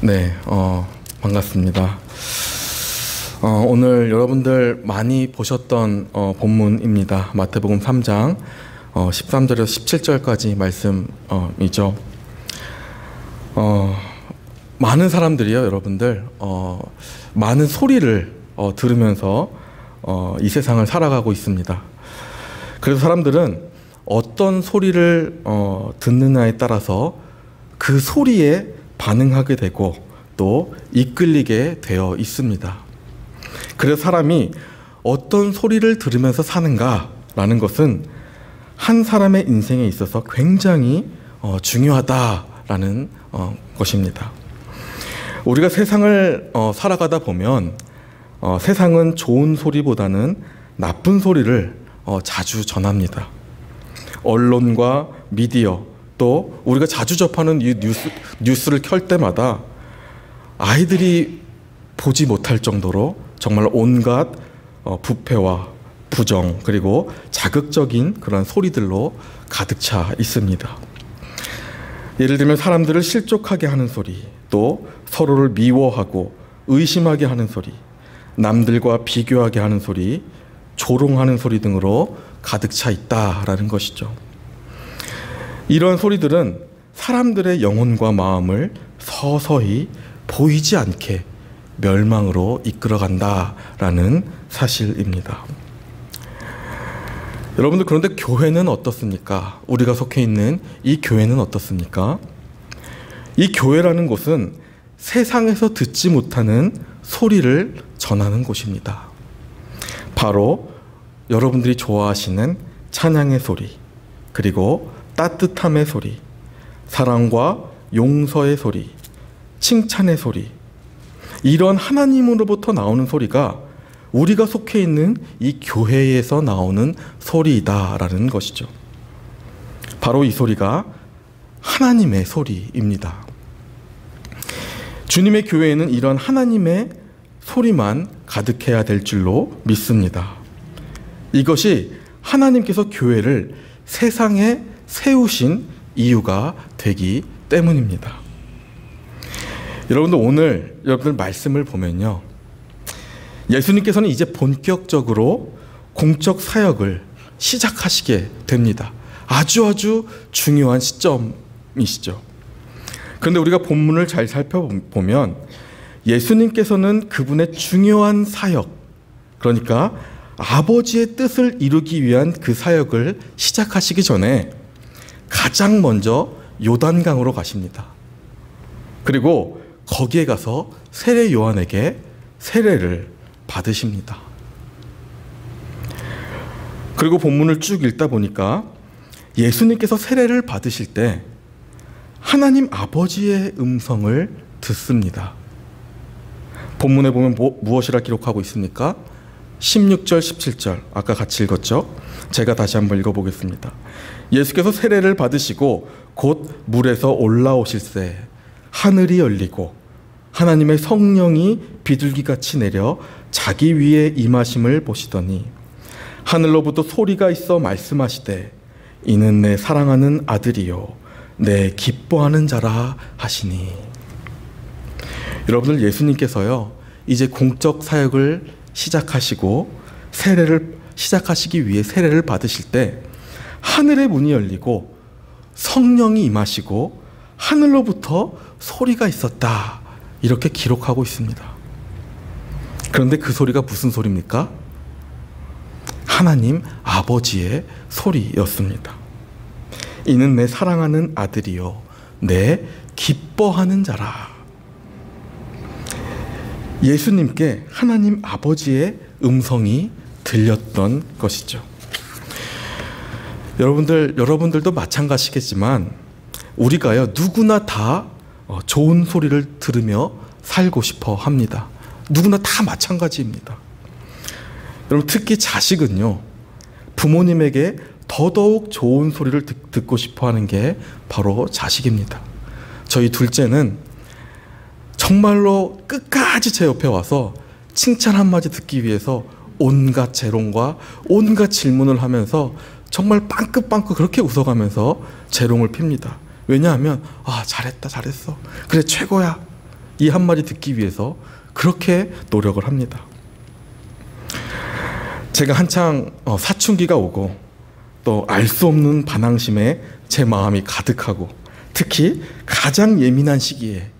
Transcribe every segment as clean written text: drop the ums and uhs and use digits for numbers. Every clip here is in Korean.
네, 반갑습니다. 오늘 여러분들 많이 보셨던 본문입니다. 마태복음 3장 13절에서 17절까지 말씀이죠. 많은 사람들이요, 여러분들 많은 소리를 들으면서 이 세상을 살아가고 있습니다. 그래서 사람들은 어떤 소리를 듣느냐에 따라서 그 소리에 반응하게 되고 또 이끌리게 되어 있습니다. 그래서 사람이 어떤 소리를 들으면서 사는가라는 것은 한 사람의 인생에 있어서 굉장히 중요하다라는 것입니다. 우리가 세상을 살아가다 보면 세상은 좋은 소리보다는 나쁜 소리를 자주 전합니다. 언론과 미디어, 또 우리가 자주 접하는 이 뉴스를 켤 때마다 아이들이 보지 못할 정도로 정말 온갖 부패와 부정, 그리고 자극적인 그런 소리들로 가득 차 있습니다. 예를 들면 사람들을 실족하게 하는 소리, 또 서로를 미워하고 의심하게 하는 소리, 남들과 비교하게 하는 소리, 조롱하는 소리 등으로 가득 차 있다라는 것이죠. 이런 소리들은 사람들의 영혼과 마음을 서서히 보이지 않게 멸망으로 이끌어간다라는 사실입니다. 여러분들, 그런데 교회는 어떻습니까? 우리가 속해 있는 이 교회는 어떻습니까? 이 교회라는 곳은 세상에서 듣지 못하는 소리를 전하는 곳입니다. 바로 여러분들이 좋아하시는 찬양의 소리, 그리고 따뜻함의 소리, 사랑과 용서의 소리, 칭찬의 소리, 이런 하나님으로부터 나오는 소리가 우리가 속해 있는 이 교회에서 나오는 소리이다라는 것이죠. 바로 이 소리가 하나님의 소리입니다. 주님의 교회에는 이런 하나님의 소리만 가득해야 될 줄로 믿습니다. 이것이 하나님께서 교회를 세상에 세우신 이유가 되기 때문입니다. 여러분들, 오늘 여러분들 말씀을 보면요, 예수님께서는 이제 본격적으로 공적 사역을 시작하시게 됩니다. 아주 중요한 시점이시죠. 그런데 우리가 본문을 잘 살펴보면 예수님께서는 그분의 중요한 사역, 그러니까 아버지의 뜻을 이루기 위한 그 사역을 시작하시기 전에 가장 먼저 요단강으로 가십니다. 그리고 거기에 가서 세례 요한에게 세례를 받으십니다. 그리고 본문을 쭉 읽다 보니까 예수님께서 세례를 받으실 때 하나님 아버지의 음성을 듣습니다. 본문에 보면 무엇이라 기록하고 있습니까? 16절, 17절 아까 같이 읽었죠? 제가 다시 한번 읽어보겠습니다. 예수께서 세례를 받으시고 곧 물에서 올라오실새 하늘이 열리고 하나님의 성령이 비둘기같이 내려 자기 위에 임하심을 보시더니 하늘로부터 소리가 있어 말씀하시되 이는 내 사랑하는 아들이요 내 기뻐하는 자라 하시니. 여러분들, 예수님께서요 이제 공적 사역을 시작하시고 세례를 시작하시기 위해 세례를 받으실 때 하늘의 문이 열리고 성령이 임하시고 하늘로부터 소리가 있었다, 이렇게 기록하고 있습니다. 그런데 그 소리가 무슨 소리입니까? 하나님 아버지의 소리였습니다. 이는 내 사랑하는 아들이요 내 기뻐하는 자라. 예수님께 하나님 아버지의 음성이 들렸던 것이죠. 여러분들도 마찬가지겠지만 우리가요 누구나 다 좋은 소리를 들으며 살고 싶어 합니다. 누구나 다 마찬가지입니다. 여러분, 특히 자식은요 부모님에게 더더욱 좋은 소리를 듣고 싶어 하는 게 바로 자식입니다. 저희 둘째는 정말로 끝까지 제 옆에 와서 칭찬 한마디 듣기 위해서 온갖 재롱과 온갖 질문을 하면서 정말 빵긋빵긋 그렇게 웃어가면서 재롱을 핍니다. 왜냐하면 잘했다, 잘했어, 그래, 최고야, 이 한마디 듣기 위해서 그렇게 노력을 합니다. 제가 한창 사춘기가 오고 또 알 수 없는 반항심에 제 마음이 가득하고 특히 가장 예민한 시기에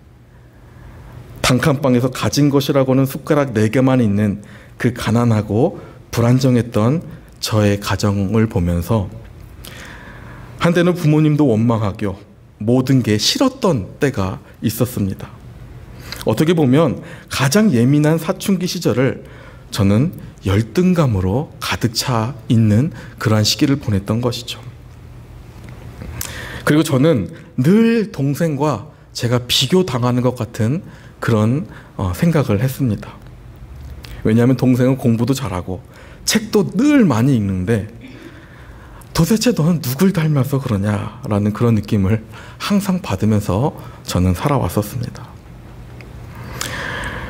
단칸방에서 가진 것이라고는 숟가락 4개만 있는 그 가난하고 불안정했던 저의 가정을 보면서 한때는 부모님도 원망하고 모든 게 싫었던 때가 있었습니다. 어떻게 보면 가장 예민한 사춘기 시절을 저는 열등감으로 가득 차 있는 그러한 시기를 보냈던 것이죠. 그리고 저는 늘 동생과 제가 비교당하는 것 같은 그런 생각을 했습니다. 왜냐하면 동생은 공부도 잘하고 책도 늘 많이 읽는데 도대체 너는 누굴 닮아서 그러냐라는 그런 느낌을 항상 받으면서 저는 살아왔었습니다.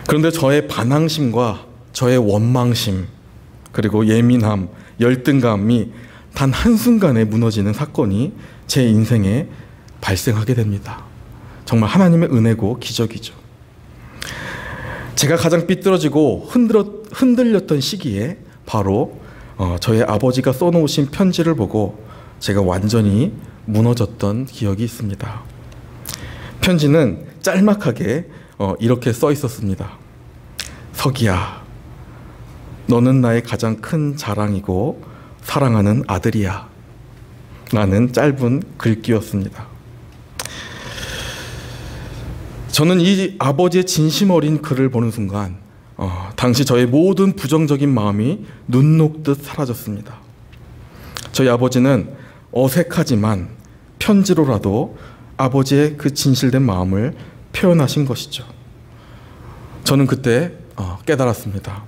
그런데 저의 반항심과 저의 원망심 그리고 예민함, 열등감이 단 한순간에 무너지는 사건이 제 인생에 발생하게 됩니다. 정말 하나님의 은혜고 기적이죠. 제가 가장 삐뚤어지고 흔들렸던 시기에 바로 저의 아버지가 써놓으신 편지를 보고 제가 완전히 무너졌던 기억이 있습니다. 편지는 짤막하게 이렇게 써 있었습니다. 서기야, 너는 나의 가장 큰 자랑이고 사랑하는 아들이야. 라는 짧은 글귀였습니다. 저는 이 아버지의 진심 어린 글을 보는 순간 당시 저의 모든 부정적인 마음이 눈 녹듯 사라졌습니다. 저희 아버지는 어색하지만 편지로라도 아버지의 그 진실된 마음을 표현하신 것이죠. 저는 그때 깨달았습니다.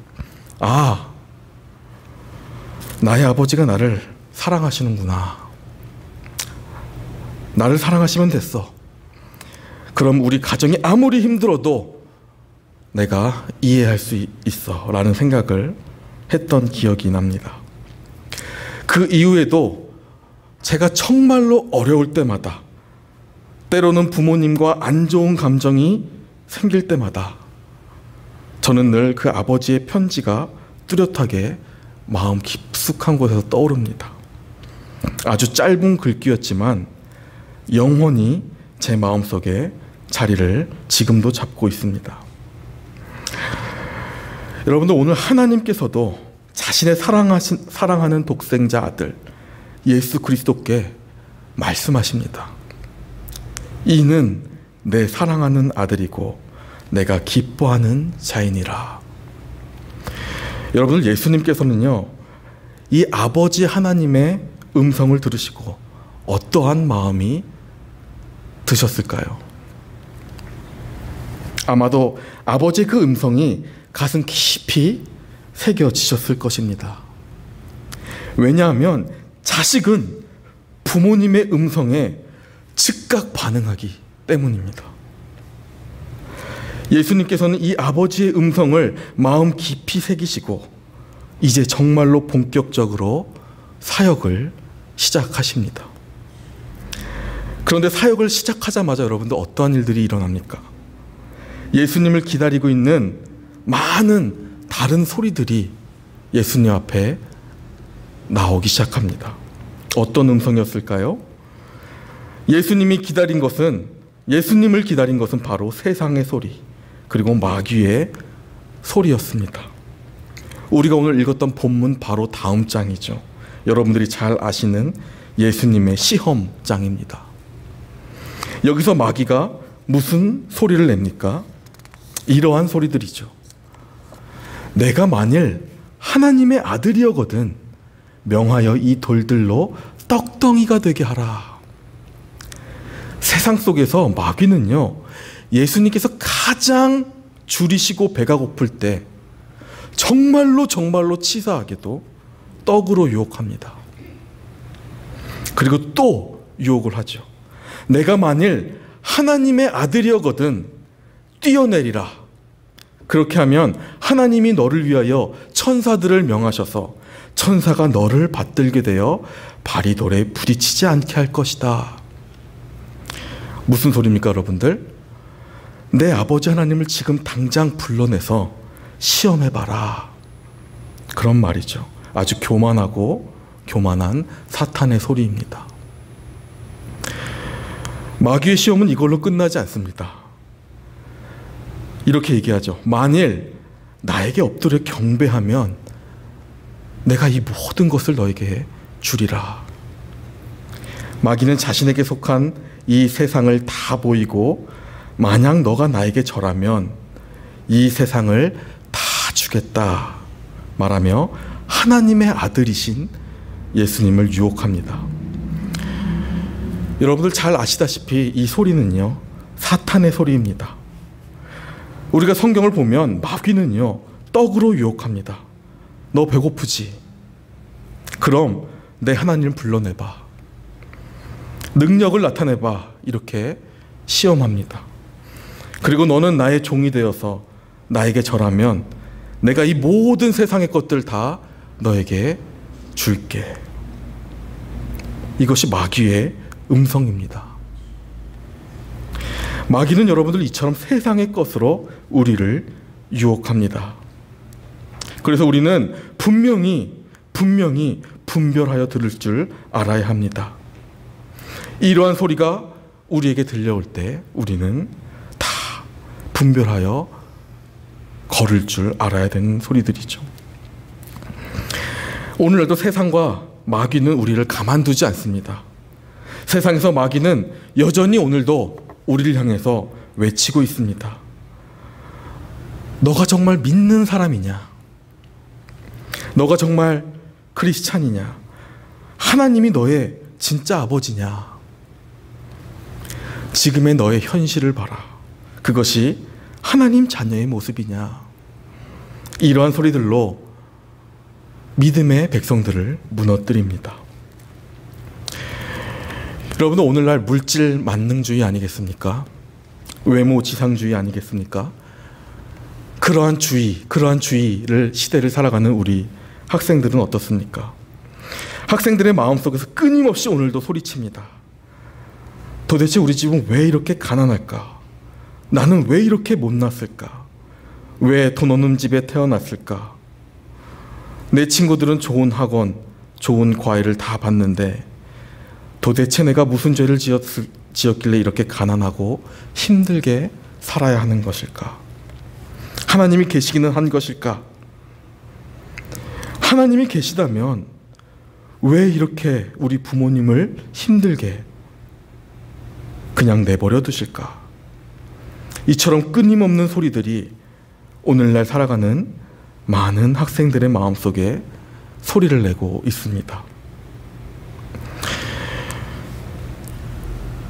아, 나의 아버지가 나를 사랑하시는구나. 나를 사랑하시면 됐어. 그럼 우리 가정이 아무리 힘들어도 내가 이해할 수 있어 라는 생각을 했던 기억이 납니다. 그 이후에도 제가 정말로 어려울 때마다 때로는 부모님과 안 좋은 감정이 생길 때마다 저는 늘 그 아버지의 편지가 뚜렷하게 마음 깊숙한 곳에서 떠오릅니다. 아주 짧은 글귀였지만 영원히 제 마음속에 자리를 지금도 잡고 있습니다. 여러분들, 오늘 하나님께서도 자신의 사랑하는 독생자 아들 예수 그리스도께 말씀하십니다. 이는 내 사랑하는 아들이고 내가 기뻐하는 자이니라. 여러분들, 예수님께서는요, 이 아버지 하나님의 음성을 들으시고 어떠한 마음이 드셨을까요? 아마도 아버지의 그 음성이 가슴 깊이 새겨지셨을 것입니다. 왜냐하면 자식은 부모님의 음성에 즉각 반응하기 때문입니다. 예수님께서는 이 아버지의 음성을 마음 깊이 새기시고 이제 정말로 본격적으로 사역을 시작하십니다. 그런데 사역을 시작하자마자 여러분들 어떠한 일들이 일어납니까? 예수님을 기다리고 있는 많은 다른 소리들이 예수님 앞에 나오기 시작합니다. 어떤 음성이었을까요? 예수님을 기다린 것은 바로 세상의 소리, 그리고 마귀의 소리였습니다. 우리가 오늘 읽었던 본문 바로 다음 장이죠. 여러분들이 잘 아시는 예수님의 시험장입니다. 여기서 마귀가 무슨 소리를 냅니까? 이러한 소리들이죠. 내가 만일 하나님의 아들이었거든 명하여 이 돌들로 떡덩이가 되게 하라. 세상 속에서 마귀는요, 예수님께서 가장 줄이시고 배가 고플 때 정말로 치사하게도 떡으로 유혹합니다. 그리고 또 유혹을 하죠. 내가 만일 하나님의 아들이었거든 뛰어내리라. 그렇게 하면 하나님이 너를 위하여 천사들을 명하셔서 천사가 너를 받들게 되어 발이 돌에 부딪히지 않게 할 것이다. 무슨 소리입니까, 여러분들? 내 아버지 하나님을 지금 당장 불러내서 시험해봐라. 그런 말이죠. 아주 교만하고 교만한 사탄의 소리입니다. 마귀의 시험은 이걸로 끝나지 않습니다. 이렇게 얘기하죠. 만일 나에게 엎드려 경배하면 내가 이 모든 것을 너에게 주리라. 마귀는 자신에게 속한 이 세상을 다 보이고 만약 너가 나에게 절하면 이 세상을 다 주겠다 말하며 하나님의 아들이신 예수님을 유혹합니다. 여러분들 잘 아시다시피 이 소리는요, 사탄의 소리입니다. 우리가 성경을 보면 마귀는요, 떡으로 유혹합니다. 너 배고프지? 그럼 내 하나님을 불러내봐. 능력을 나타내봐. 이렇게 시험합니다. 그리고 너는 나의 종이 되어서 나에게 절하면 내가 이 모든 세상의 것들 다 너에게 줄게. 이것이 마귀의 음성입니다. 마귀는 여러분들 이처럼 세상의 것으로 우리를 유혹합니다. 그래서 우리는 분명히 분별하여 들을 줄 알아야 합니다. 이러한 소리가 우리에게 들려올 때 우리는 다 분별하여 걸을 줄 알아야 되는 소리들이죠. 오늘날도 세상과 마귀는 우리를 가만두지 않습니다. 세상에서 마귀는 여전히 오늘도 우리를 향해서 외치고 있습니다. 너가 정말 믿는 사람이냐? 너가 정말 크리스찬이냐? 하나님이 너의 진짜 아버지냐? 지금의 너의 현실을 봐라. 그것이 하나님 자녀의 모습이냐? 이러한 소리들로 믿음의 백성들을 무너뜨립니다. 여러분은 오늘날 물질 만능주의 아니겠습니까? 외모 지상주의 아니겠습니까? 그러한 주의를 시대를 살아가는 우리 학생들은 어떻습니까? 학생들의 마음속에서 끊임없이 오늘도 소리칩니다. 도대체 우리 집은 왜 이렇게 가난할까? 나는 왜 이렇게 못났을까? 왜 돈 없는 집에 태어났을까? 내 친구들은 좋은 학원, 좋은 과외를 다 받는데 도대체 내가 무슨 죄를 지었길래 이렇게 가난하고 힘들게 살아야 하는 것일까? 하나님이 계시기는 한 것일까? 하나님이 계시다면 왜 이렇게 우리 부모님을 힘들게 그냥 내버려 두실까? 이처럼 끊임없는 소리들이 오늘날 살아가는 많은 학생들의 마음속에 소리를 내고 있습니다.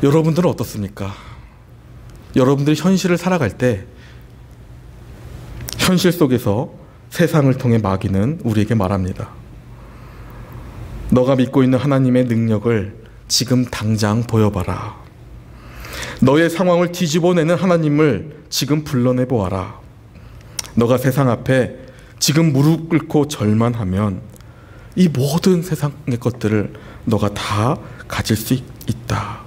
여러분들은 어떻습니까? 여러분들이 현실을 살아갈 때 현실 속에서 세상을 통해 마귀는 우리에게 말합니다. 너가 믿고 있는 하나님의 능력을 지금 당장 보여봐라. 너의 상황을 뒤집어내는 하나님을 지금 불러내보아라. 너가 세상 앞에 지금 무릎 꿇고 절만 하면 이 모든 세상의 것들을 너가 다 가질 수 있다.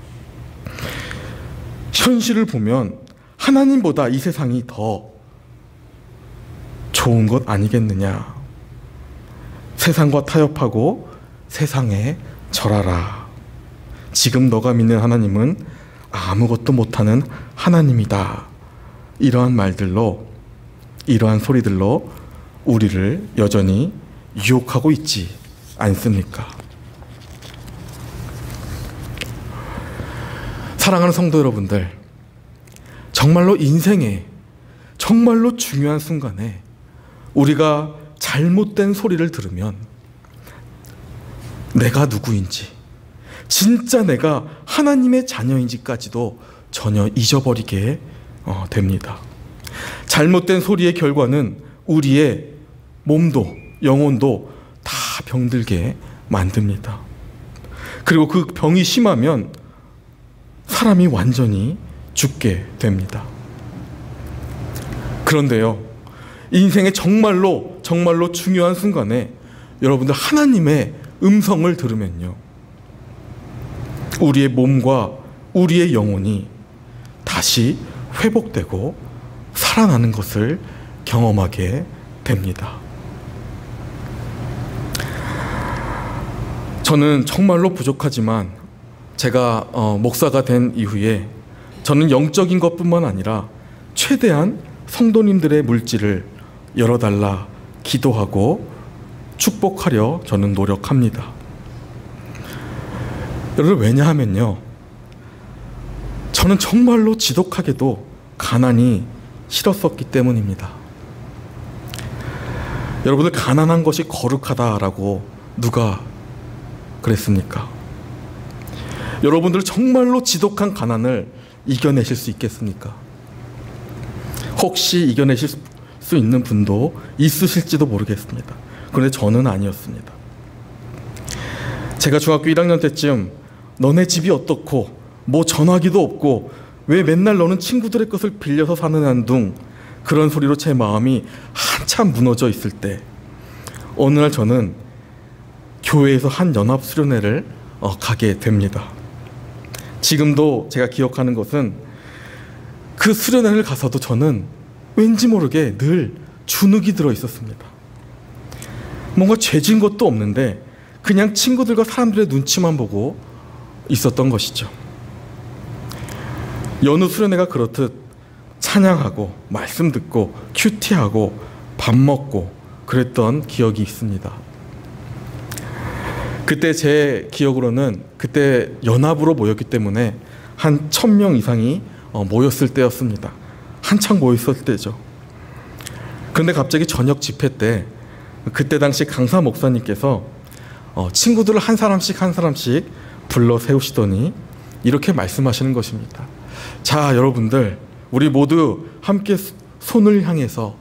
현실을 보면 하나님보다 이 세상이 더 좋은 것 아니겠느냐. 세상과 타협하고 세상에 절하라. 지금 너가 믿는 하나님은 아무것도 못하는 하나님이다. 이러한 말들로, 이러한 소리들로 우리를 여전히 유혹하고 있지 않습니까? 사랑하는 성도 여러분들, 정말로 인생에 정말로 중요한 순간에 우리가 잘못된 소리를 들으면 내가 누구인지, 진짜 내가 하나님의 자녀인지까지도 전혀 잊어버리게 됩니다. 잘못된 소리의 결과는 우리의 몸도 영혼도 다 병들게 만듭니다. 그리고 그 병이 심하면 사람이 완전히 죽게 됩니다. 그런데요, 인생의 정말로 중요한 순간에 여러분들 하나님의 음성을 들으면요, 우리의 몸과 우리의 영혼이 다시 회복되고 살아나는 것을 경험하게 됩니다. 저는 정말로 부족하지만 제가 목사가 된 이후에 저는 영적인 것뿐만 아니라 최대한 성도님들의 물질을 열어달라 기도하고 축복하려 저는 노력합니다. 여러분, 왜냐하면요, 저는 정말로 지독하게도 가난이 싫었었기 때문입니다. 여러분들, 가난한 것이 거룩하다라고 누가 그랬습니까? 여러분들 정말로 지독한 가난을 이겨내실 수 있겠습니까? 혹시 이겨내실 수 있는 분도 있으실지도 모르겠습니다. 그런데 저는 아니었습니다. 제가 중학교 1학년 때쯤 너네 집이 어떻고 뭐 전화기도 없고 왜 맨날 너는 친구들의 것을 빌려서 사는 한둥, 그런 소리로 제 마음이 한참 무너져 있을 때 어느 날 저는 교회에서 한 연합 수련회를 가게 됩니다. 지금도 제가 기억하는 것은 그 수련회를 가서도 저는 왠지 모르게 늘 주눅이 들어 있었습니다. 뭔가 죄진 것도 없는데 그냥 친구들과 사람들의 눈치만 보고 있었던 것이죠. 여느 수련회가 그렇듯 찬양하고 말씀 듣고 큐티하고 밥 먹고 그랬던 기억이 있습니다. 그때 제 기억으로는 그때 연합으로 모였기 때문에 한 1000명 이상이 모였을 때였습니다. 한창 모였을 때죠. 그런데 갑자기 저녁 집회 때 그때 당시 강사 목사님께서 친구들을 한 사람씩 불러 세우시더니 이렇게 말씀하시는 것입니다. 자, 여러분들, 우리 모두 함께 손을 향해서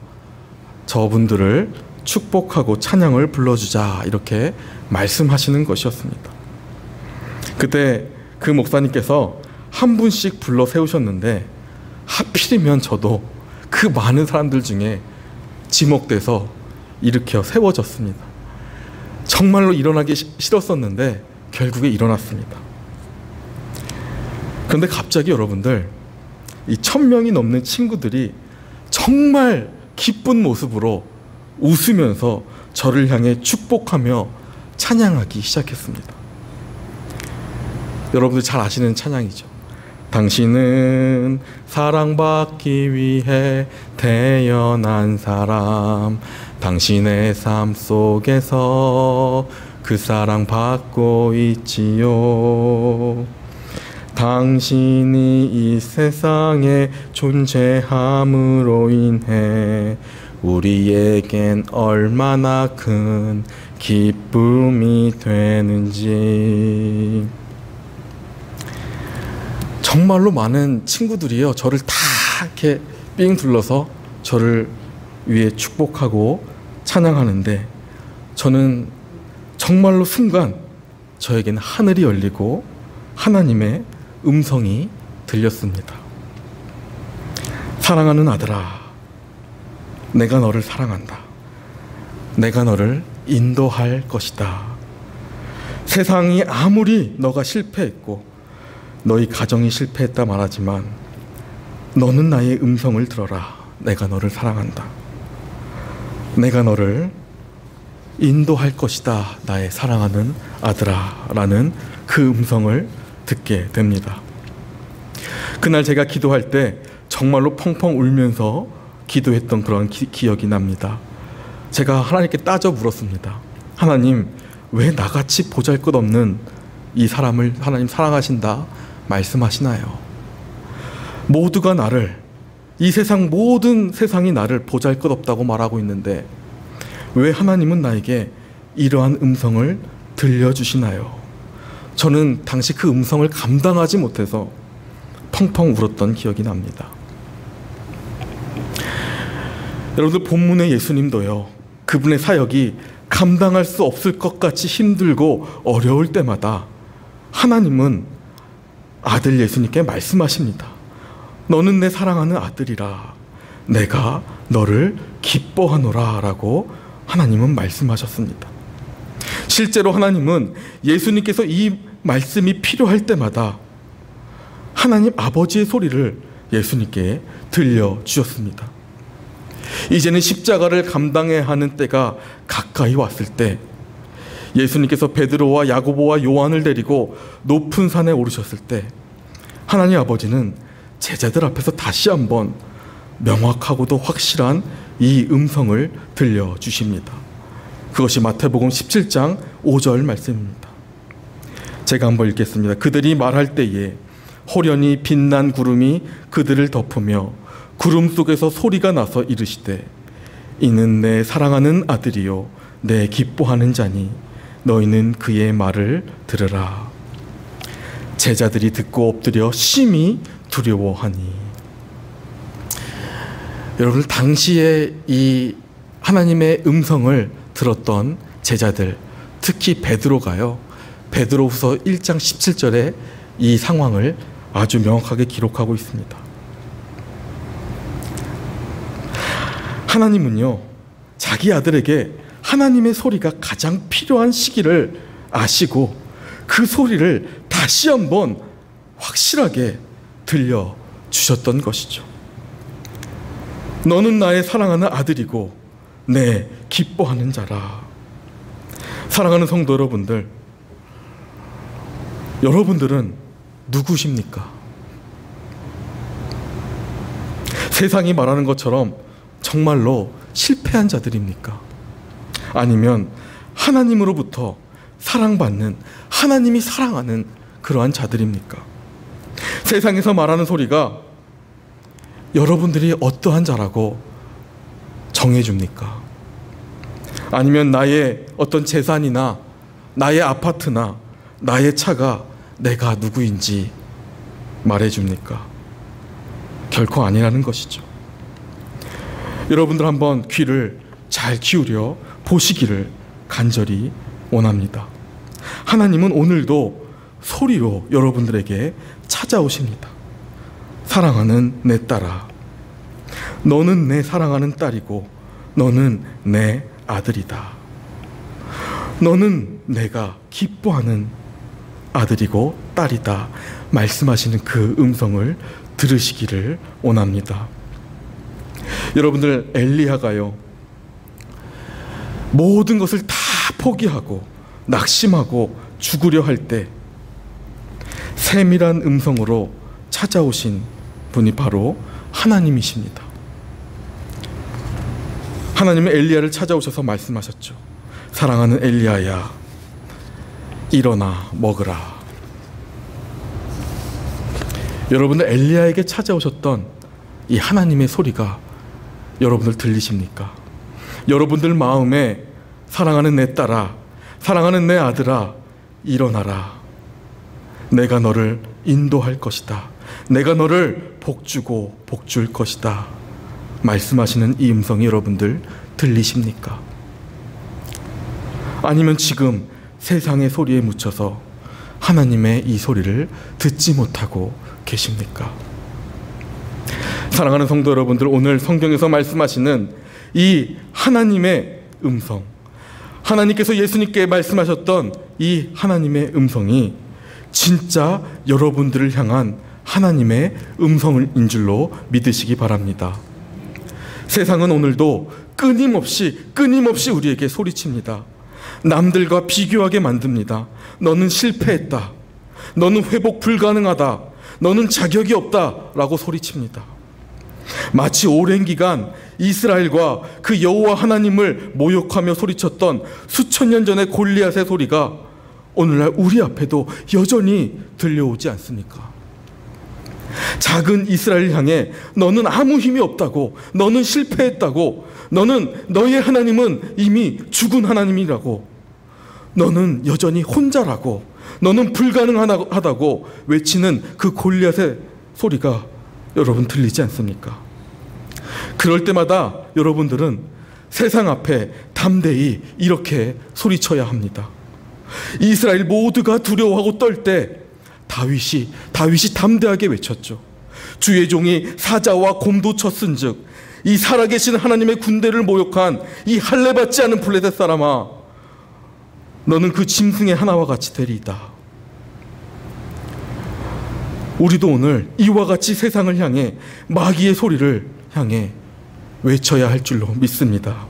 저분들을 축복하고 찬양을 불러주자, 이렇게 말씀하시는 것이었습니다. 그때 그 목사님께서 한 분씩 불러 세우셨는데 하필이면 저도 그 많은 사람들 중에 지목돼서 일으켜 세워졌습니다. 정말로 일어나기 싫었었는데 결국에 일어났습니다. 그런데 갑자기 여러분들, 이 1000명이 넘는 친구들이 정말 기쁜 모습으로 웃으면서 저를 향해 축복하며 찬양하기 시작했습니다. 여러분들 잘 아시는 찬양이죠. 당신은 사랑받기 위해 태어난 사람, 당신의 삶 속에서 그 사랑 받고 있지요. 당신이 이 세상에 존재함으로 인해 우리에겐 얼마나 큰 기쁨이 되는지. 정말로 많은 친구들이요, 저를 다 이렇게 삥 둘러서 저를 위해 축복하고 찬양하는데 저는 정말로 순간 저에게는 하늘이 열리고 하나님의 음성이 들렸습니다. 사랑하는 아들아, 내가 너를 사랑한다. 내가 너를 인도할 것이다. 세상이 아무리 너가 실패했고 너희 가정이 실패했다 말하지만 너는 나의 음성을 들어라. 내가 너를 사랑한다. 내가 너를 인도할 것이다. 나의 사랑하는 아들아. 라는 그 음성을 듣게 됩니다. 그날 제가 기도할 때 정말로 펑펑 울면서 기도했던 그런 기억이 납니다. 제가 하나님께 따져 물었습니다. 하나님, 왜 나같이 보잘것없는 이 사람을 하나님 사랑하신다 말씀하시나요? 모두가 나를, 이 세상 모든 세상이 나를 보잘것없다고 말하고 있는데 왜 하나님은 나에게 이러한 음성을 들려주시나요? 저는 당시 그 음성을 감당하지 못해서 펑펑 울었던 기억이 납니다. 여러분들, 본문의 예수님도요, 그분의 사역이 감당할 수 없을 것 같이 힘들고 어려울 때마다 하나님은 아들 예수님께 말씀하십니다. 너는 내 사랑하는 아들이라. 내가 너를 기뻐하노라. 라고 하나님은 말씀하셨습니다. 실제로 하나님은 예수님께서 이 말씀이 필요할 때마다 하나님 아버지의 소리를 예수님께 들려주셨습니다. 이제는 십자가를 감당해야 하는 때가 가까이 왔을 때 예수님께서 베드로와 야고보와 요한을 데리고 높은 산에 오르셨을 때 하나님 아버지는 제자들 앞에서 다시 한번 명확하고도 확실한 이 음성을 들려주십니다. 그것이 마태복음 17장 5절 말씀입니다. 제가 한번 읽겠습니다. 그들이 말할 때에 호련히 빛난 구름이 그들을 덮으며 구름 속에서 소리가 나서 이르시되 이는 내 사랑하는 아들이요 내 기뻐하는 자니 너희는 그의 말을 들으라. 제자들이 듣고 엎드려 심히 두려워하니. 여러분, 당시에 이 하나님의 음성을 들었던 제자들, 특히 베드로가요, 베드로후서 1장 17절에 이 상황을 아주 명확하게 기록하고 있습니다. 하나님은요, 자기 아들에게 하나님의 소리가 가장 필요한 시기를 아시고 그 소리를 다시 한번 확실하게 들려주셨던 것이죠. 너는 나의 사랑하는 아들이고 내 기뻐하는 자라. 사랑하는 성도 여러분들, 여러분들은 누구십니까? 세상이 말하는 것처럼 정말로 실패한 자들입니까? 아니면 하나님으로부터 사랑받는, 하나님이 사랑하는 그러한 자들입니까? 세상에서 말하는 소리가 여러분들이 어떠한 자라고 정해줍니까? 아니면 나의 어떤 재산이나 나의 아파트나 나의 차가 내가 누구인지 말해줍니까? 결코 아니라는 것이죠. 여러분들 한번 귀를 잘 기울여 보시기를 간절히 원합니다. 하나님은 오늘도 소리로 여러분들에게 찾아오십니다. 사랑하는 내 딸아, 너는 내 사랑하는 딸이고 너는 내 아들이다. 너는 내가 기뻐하는 아들이고 딸이다. 말씀하시는 그 음성을 들으시기를 원합니다. 여러분들, 엘리야가요, 모든 것을 다 포기하고 낙심하고 죽으려 할 때 세밀한 음성으로 찾아오신 분이 바로 하나님이십니다. 하나님은 엘리야를 찾아오셔서 말씀하셨죠. 사랑하는 엘리야야, 일어나 먹으라. 여러분들, 엘리야에게 찾아오셨던 이 하나님의 소리가 여러분들 들리십니까? 여러분들 마음에 사랑하는 내 딸아, 사랑하는 내 아들아, 일어나라. 내가 너를 인도할 것이다. 내가 너를 복주고 복줄 것이다. 말씀하시는 이 음성이 여러분들 들리십니까? 아니면 지금 세상의 소리에 묻혀서 하나님의 이 소리를 듣지 못하고 계십니까? 사랑하는 성도 여러분들, 오늘 성경에서 말씀하시는 이 하나님의 음성, 하나님께서 예수님께 말씀하셨던 이 하나님의 음성이 진짜 여러분들을 향한 하나님의 음성인 줄로 믿으시기 바랍니다. 세상은 오늘도 끊임없이 우리에게 소리칩니다. 남들과 비교하게 만듭니다. 너는 실패했다. 너는 회복 불가능하다. 너는 자격이 없다. 라고 소리칩니다. 마치 오랜 기간 이스라엘과 그 여호와 하나님을 모욕하며 소리쳤던 수천 년 전의 골리앗의 소리가 오늘날 우리 앞에도 여전히 들려오지 않습니까? 작은 이스라엘 향해 너는 아무 힘이 없다고, 너는 실패했다고, 너의 하나님은 이미 죽은 하나님이라고, 너는 여전히 혼자라고, 너는 불가능하다고 외치는 그 골리앗의 소리가 여러분 들리지 않습니까? 그럴 때마다 여러분들은 세상 앞에 담대히 이렇게 소리쳐야 합니다. 이스라엘 모두가 두려워하고 떨 때 다윗이 담대하게 외쳤죠. 주의 종이 사자와 곰도 쳤은즉 이 살아계신 하나님의 군대를 모욕한 이 할례받지 않은 블레셋 사람아, 너는 그 짐승의 하나와 같이 되리이다. 우리도 오늘 이와 같이 세상을 향해 마귀의 소리를 향해 외쳐야 할 줄로 믿습니다.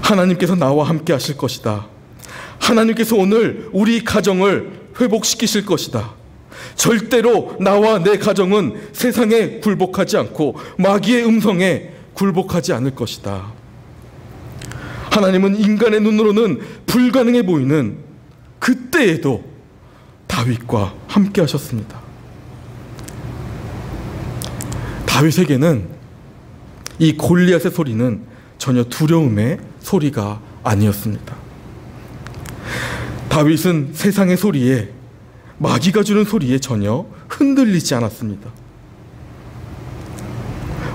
하나님께서 나와 함께 하실 것이다. 하나님께서 오늘 우리 가정을 회복시키실 것이다. 절대로 나와 내 가정은 세상에 굴복하지 않고 마귀의 음성에 굴복하지 않을 것이다. 하나님은 인간의 눈으로는 불가능해 보이는 그때에도 다윗과 함께 하셨습니다. 다윗에게는 이 골리앗의 소리는 전혀 두려움의 소리가 아니었습니다. 다윗은 세상의 소리에, 마귀가 주는 소리에 전혀 흔들리지 않았습니다.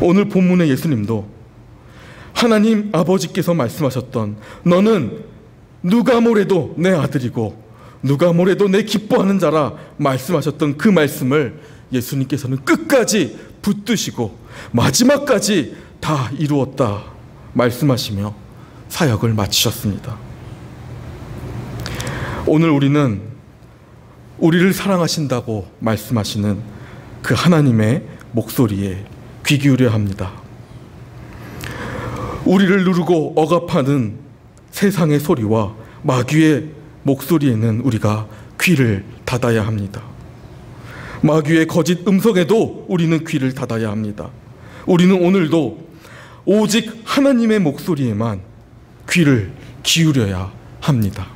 오늘 본문의 예수님도 하나님 아버지께서 말씀하셨던 너는 누가 뭐래도 내 아들이고 누가 뭐래도 내 기뻐하는 자라 말씀하셨던 그 말씀을 예수님께서는 끝까지 붙드시고 마지막까지 다 이루었다 말씀하시며 사역을 마치셨습니다. 오늘 우리는 우리를 사랑하신다고 말씀하시는 그 하나님의 목소리에 귀 기울여야 합니다. 우리를 누르고 억압하는 세상의 소리와 마귀의 목소리에는 우리가 귀를 닫아야 합니다. 마귀의 거짓 음성에도 우리는 귀를 닫아야 합니다. 우리는 오늘도 오직 하나님의 목소리에만 귀를 기울여야 합니다.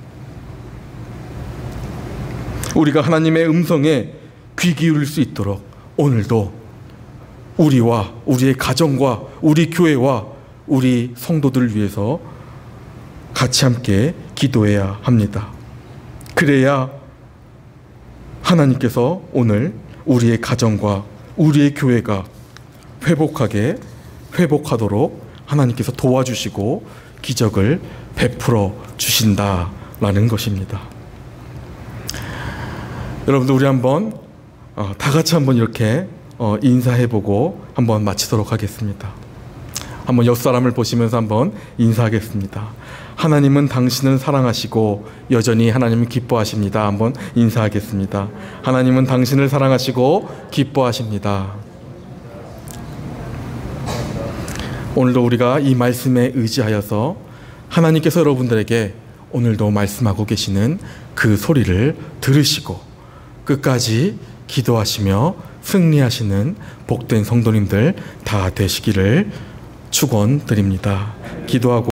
우리가 하나님의 음성에 귀 기울일 수 있도록 오늘도 우리와 우리의 가정과 우리 교회와 우리 성도들을 위해서 같이 함께 기도해야 합니다. 그래야 하나님께서 오늘 우리의 가정과 우리의 교회가 회복하도록 하나님께서 도와주시고 기적을 베풀어 주신다라는 것입니다. 여러분들 우리 한번 다 같이 한번 이렇게 인사해보고 한번 마치도록 하겠습니다. 한번 옆 사람을 보시면서 한번 인사하겠습니다. 하나님은 당신을 사랑하시고 여전히 하나님은 기뻐하십니다. 한번 인사하겠습니다. 하나님은 당신을 사랑하시고 기뻐하십니다. 오늘도 우리가 이 말씀에 의지하여서 하나님께서 여러분들에게 오늘도 말씀하고 계시는 그 소리를 들으시고 끝까지 기도하시며 승리하시는 복된 성도님들 다 되시기를 축원드립니다. 기도하고